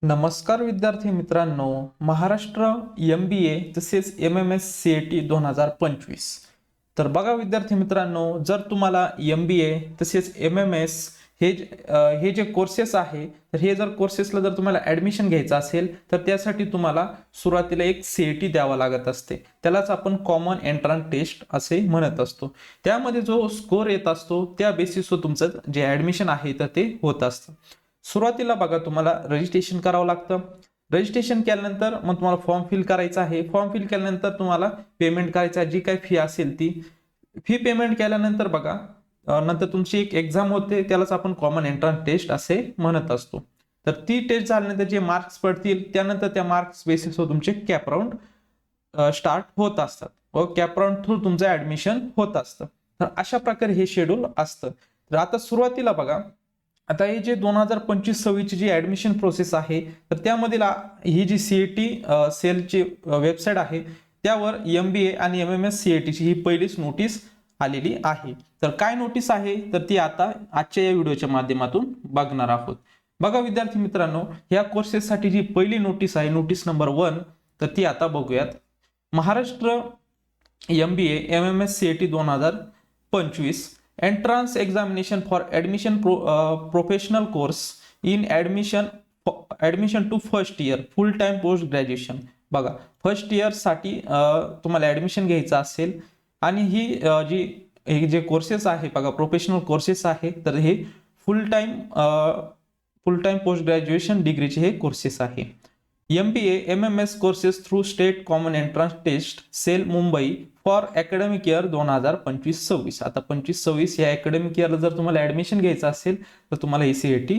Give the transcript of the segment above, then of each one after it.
नमस्कार विद्यार्थी मित्रांनो, महाराष्ट्र MBA तसेच MMS CET 2025. तर बघा विद्यार्थी मित्रांनो, जर तुम्हाला MBA तसेच MMS हे जे कोर्सेस आहे, तर हे जर कोर्सेसला जर तुम्हाला ॲडमिशन घ्यायचं असेल तर त्यासाठी तुम्हाला सुरुवातीला एक CET द्यावा लागत असते. त्यालाच आपण कॉमन एंट्रन्स टेस्ट असे म्हणत असतो. त्यामध्ये जो स्कोर येत असतो त्या बेसिसवर तुमचं जे ॲडमिशन आहे तर ते होत असतं. सुरुवातीला बघा तुम्हाला रजिस्ट्रेशन करावं लागतं. रजिस्ट्रेशन केल्यानंतर मग तुम्हाला फॉर्म फिल करायचा आहे. फॉर्म फिल केल्यानंतर तुम्हाला पेमेंट करायचा, जी काही फी असेल ती फी पेमेंट केल्यानंतर बघा नंतर तुमची एक एक्झाम होते, त्यालाच आपण कॉमन एंट्रन्स टेस्ट असे म्हणत असतो. तर ती टेस्ट झाल्यानंतर जे मार्क्स पडतील त्यानंतर त्या मार्क्स बेसिसवर तुमचे कॅप राऊंड स्टार्ट होत असतात व कॅप राऊंड थ्रू तुमचं ऍडमिशन होत असतं. तर अशा प्रकारे हे शेड्यूल असतं. तर आता सुरुवातीला बघा, आता हे जे 2025-26 ची जी ऍडमिशन प्रोसेस आहे तर त्यामधील ही जी CET सेलची वेबसाईट आहे त्यावर MBA आणि MMS CET ची ही पहिलीच नोटीस आलेली आहे. तर काय नोटीस आहे तर ती आता आजच्या या व्हिडिओच्या माध्यमातून बघणार आहोत. बघा विद्यार्थी मित्रांनो, या कोर्सेससाठी जी पहिली नोटीस आहे, नोटीस नंबर 1, तर ती आता बघूयात. Maharashtra MBA MMS CET 2025 entrance examination for admission professional course in admission to first year full time post graduation. बघा, फर्स्ट इयर साठी तुम्हाला ऍडमिशन घ्यायचं असेल आणि हे जे कोर्सेस आहे बघा, प्रोफेशनल कोर्सेस आहे, तर हे फुल टाइम पोस्ट ग्रॅज्युएशन डिग्रीचे हे कोर्सेस आहे. MBA MMS courses through state common entrance test cell Mumbai for academic year 2025-26. आता 25-26 या अकॅडमिक इयरला जर तुम्हाला ऍडमिशन घ्यायचं असेल तर तुम्हाला ही CET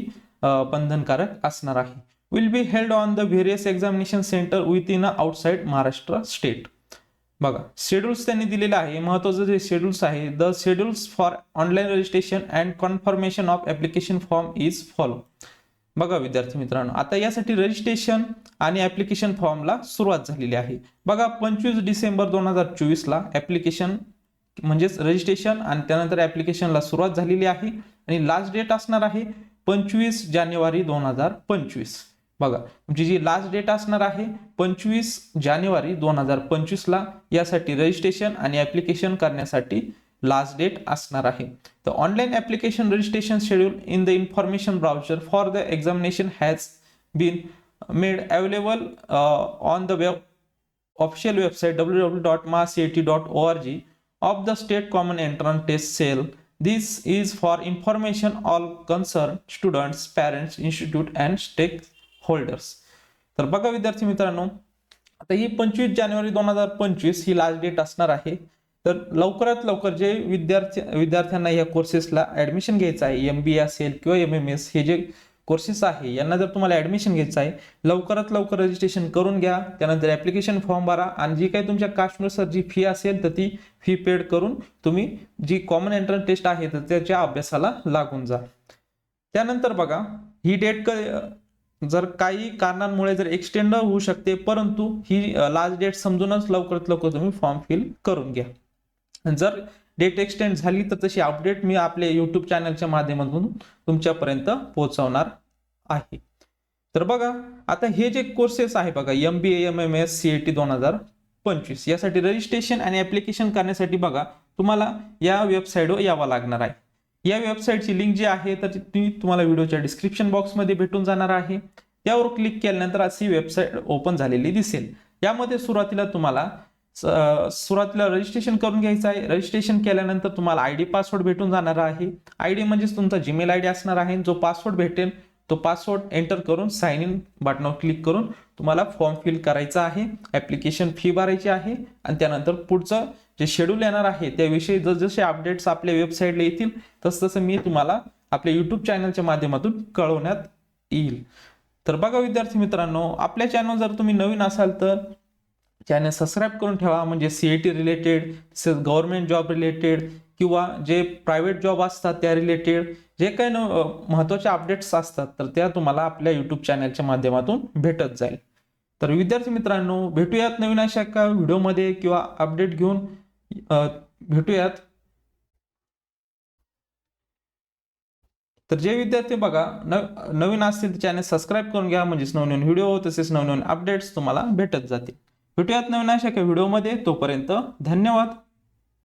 बंधनकारक असणार आहे. Will be held on the various examination centre within outside Maharashtra state. बघा, शेड्यूल्स त्यांनी दिलेले आहे. महत्वाचं जे शेड्यूल्स आहे, the schedules for online registration and confirmation of application form is follow. बघा विद्यार्थी मित्रांनो, आता यासाठी रजिस्ट्रेशन आणि ऍप्लिकेशन फॉर्मला सुरुवात झालेली आहे. बघा, 25 डिसेंबर 2024 ला ऍप्लिकेशन म्हणजेच रजिस्ट्रेशन आणि त्यानंतर ऍप्लिकेशनला सुरुवात झालेली आहे आणि लास्ट डेट असणार आहे 25 जानेवारी 2025. बघा, तुमची जी लास्ट डेट असणार आहे 25 जानेवारी 2025 ला यासाठी रजिस्ट्रेशन आणि ऍप्लिकेशन करण्यासाठी लास्ट डेट असणार आहे. The online application registration schedule in the information browser for the examination has been made available on the official website www.mahacet.org of the State Common Entrance Test Cell. This is for information all concerned students, parents, institute and stakeholders. तर बघा विद्यार्थी मित्रांनो, आता ही 25 जानेवारी 2025 ही last date असणार आहे. तर लवकरात लवकर जे विद्यार्थ्यांना या कोर्सेसला ऍडमिशन घ्यायचं आहे, MBA असेल किंवा MMS हे जे कोर्सेस आहे यांना जर तुम्हाला ऍडमिशन घ्यायचं आहे, लवकरात लवकर रजिस्ट्रेशन करून घ्या. त्यानंतर ऍप्लिकेशन फॉर्म भरा आणि जी काही तुमच्या कास्टनुसार जी फी असेल तर ती फी पेड करून तुम्ही जी कॉमन एंट्रन्स टेस्ट आहे तर त्याच्या अभ्यासाला लागून जा. त्यानंतर बघा, ही डेट जर काही कारणांमुळे जर एक्सटेंड होऊ शकते, परंतु ही लास्ट डेट समजूनच लवकरात लवकर तुम्ही फॉर्म फिल करून घ्या. जर डेट एक्सटेंड झाली तर तशी अपडेट मी आपल्या YouTube चॅनलच्या माध्यमातून तुमच्यापर्यंत पोहोचवणार आहे. तर बघा, आता हे जे कोर्सेस आहे बघा, MBA MMS CET 2025 यासाठी रजिस्ट्रेशन आणि ऍप्लिकेशन करण्यासाठी बघा तुम्हाला या वेबसाईटवर यावं लागणार आहे. या वेबसाईटची लिंक जी आहे तर ती तुम्हाला व्हिडिओच्या डिस्क्रिप्शन बॉक्समध्ये भेटून जाणार आहे. त्यावर क्लिक केल्यानंतर अशी वेबसाईट ओपन झालेली दिसेल. यामध्ये सुरुवातीला रजिस्ट्रेशन करून घ्यायचं आहे. रजिस्ट्रेशन केल्यानंतर तुम्हाला ID पासवर्ड भेटून जाणार आहे. ID म्हणजेच तुमचा जीमेल ID असणार आहे. जो पासवर्ड भेटेल तो पासवर्ड एंटर करून साइन इन बटनावर क्लिक करून तुम्हाला फॉर्म फिल करायचा आहे, ऍप्लिकेशन फी भरायची आहे आणि त्यानंतर पुढचं जे शेड्यूल येणार आहे त्याविषयी जसजसे अपडेट्स आपल्या वेबसाईटला येतील तसं मी तुम्हाला आपल्या YouTube चॅनलच्या माध्यमातून कळवण्यात येईल. तर बघा विद्यार्थी मित्रांनो, आपल्या चॅनल जर तुम्ही नवीन असाल तर चॅनल सबस्क्राईब करून ठेवा. म्हणजे CET related, government job related किंवा जे प्रायव्हेट जॉब असतात त्या रिलेटेड जे काही महत्त्वाचे अपडेट्स असतात तर त्या तुम्हाला आपल्या YouTube चॅनलच्या माध्यमातून भेटत जाईल. तर विद्यार्थी मित्रांनो, भेटूयात नवीन अशा एका व्हिडिओमध्ये किंवा अपडेट घेऊन भेटूयात. तर जे विद्यार्थी बघा नवीन असतील तर चॅनल सबस्क्राईब करून घ्या, म्हणजेच नवनवीन व्हिडिओ तसेच नवनवीन अपडेट्स तुम्हाला भेटत जातील. भेटूयात नवीन अशा काही व्हिडिओमध्ये. तोपर्यंत धन्यवाद.